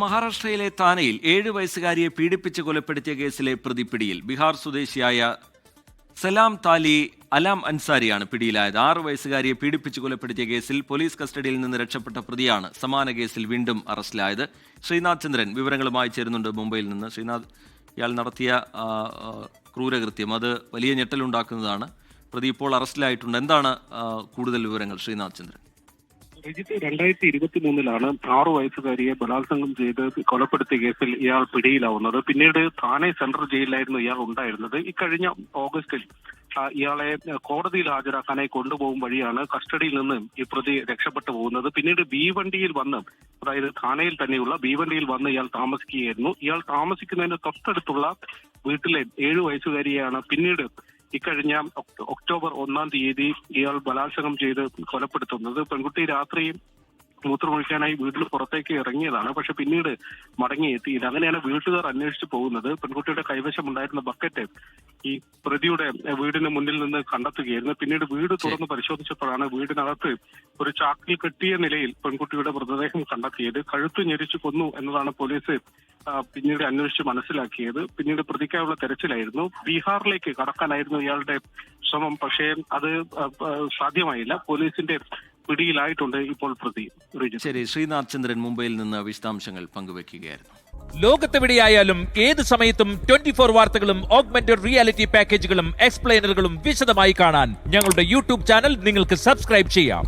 മഹാരാഷ്ട്രയിലെ താനെയിൽ 7 വയസ്സുകാരിയെ പീഡിപ്പിച്ച് കൊലപ്പെടുത്തിയ കേസിലെ പ്രതി പിടിയിൽ. ബീഹാർ സ്വദേശിയായ സലാം താലി അലാം അൻസാരിയാണ് പിടിയിലായത്. 6 വയസ്സുകാരിയെ പീഡിപ്പിച്ച് കൊലപ്പെടുത്തിയ കേസിൽ പോലീസ് കസ്റ്റഡിയിൽ നിന്ന് രക്ഷപ്പെട്ട പ്രതിയാണ് സമാന കേസിൽ വീണ്ടും അറസ്റ്റിലായത്. ശ്രീനാഥ് ചന്ദ്രൻ വിവരങ്ങളുമായി ചേരുന്നുണ്ട് മുംബൈയിൽ നിന്ന്. ശ്രീനാഥ്, ഇയാൾ നടത്തിയ ക്രൂരകൃത്യം അത് വലിയ ഞെട്ടലുണ്ടാക്കുന്നതാണ്. പ്രതി ഇപ്പോൾ അറസ്റ്റിലായിട്ടുണ്ട്. എന്താണ് കൂടുതൽ വിവരങ്ങൾ ശ്രീനാഥ് ചന്ദ്രൻ? 2023 6 വയസ്സുകാരിയെ ബലാത്സംഗം ചെയ്ത് കൊലപ്പെടുത്തിയ കേസിൽ ഇയാൾ പിടിയിലാവുന്നത്. പിന്നീട് താനെ സെൻട്രൽ ജയിലിലായിരുന്നു ഇയാൾ ഉണ്ടായിരുന്നത്. ഇക്കഴിഞ്ഞ ഓഗസ്റ്റിൽ ഇയാളെ കോടതിയിൽ ഹാജരാക്കാനായി കൊണ്ടുപോകും വഴിയാണ് കസ്റ്റഡിയിൽ നിന്ന് ഈ പ്രതി രക്ഷപ്പെട്ടു പോകുന്നത്. പിന്നീട് ബീവണ്ടിയിൽ വന്ന്, അതായത് താനെയിൽ തന്നെയുള്ള ബീവണ്ടിയിൽ വന്ന് ഇയാൾ താമസിക്കുകയായിരുന്നു. ഇയാൾ താമസിക്കുന്നതിന് തൊട്ടടുത്തുള്ള വീട്ടിലെ 7 വയസ്സുകാരിയാണ് പിന്നീട് ഇക്കഴിഞ്ഞ ഒക്ടോബർ 1-ാം തീയതി ഇയാൾ ബലാത്സംഗം ചെയ്ത് കൊലപ്പെടുത്തുന്നത്. പെൺകുട്ടി രാത്രി മൂത്രമൊഴിക്കാനായി വീട്ടിൽ പുറത്തേക്ക് ഇറങ്ങിയതാണ്. പക്ഷെ പിന്നീട് മടങ്ങിയെത്തിയില്ല. അങ്ങനെയാണ് വീട്ടുകാർ അന്വേഷിച്ചു പോകുന്നത്. പെൺകുട്ടിയുടെ കൈവശമുണ്ടായിരുന്ന ബക്കറ്റ് ഈ പ്രതിയുടെ വീടിന് മുന്നിൽ നിന്ന് കണ്ടെത്തുകയായിരുന്നു. പിന്നീട് വീട് തുറന്ന് പരിശോധിച്ചപ്പോഴാണ് വീടിനകത്ത് ഒരു ചാക്കിൽ കെട്ടിയ നിലയിൽ പെൺകുട്ടിയുടെ മൃതദേഹം കണ്ടെത്തിയത്. കഴുത്ത് ഞെരിച്ചു കൊന്നു എന്നതാണ് പോലീസ് പിന്നീട് അന്വേഷിച്ച് മനസ്സിലാക്കിയത്. പിന്നീട് പ്രതിക്കായുള്ള തെരച്ചിലായിരുന്നു. ബീഹാറിലേക്ക് കടക്കാനായിരുന്നു ഇയാളുടെ ശ്രമം. പക്ഷേ അത് സാധ്യമായില്ല. പോലീസിന്റെ പിടിയിലായിട്ടുണ്ട് ഇപ്പോൾ പ്രതി. ശരി, ശ്രീനാഥ് ചന്ദ്രൻ മുംബൈയിൽ നിന്ന് വിശദാംശങ്ങൾ പങ്കുവെക്കുകയായിരുന്നു. ലോകത്തെവിടെയായാലും ഏത് സമയത്തും 24 വാർത്തകളും ഓഗ്മെന്റഡ് റിയാലിറ്റി പാക്കേജുകളും എക്സ്പ്ലെയിനറുകളും വിശദമായി കാണാൻ ഞങ്ങളുടെ യൂട്യൂബ് ചാനൽ നിങ്ങൾക്ക് സബ്സ്ക്രൈബ് ചെയ്യാം.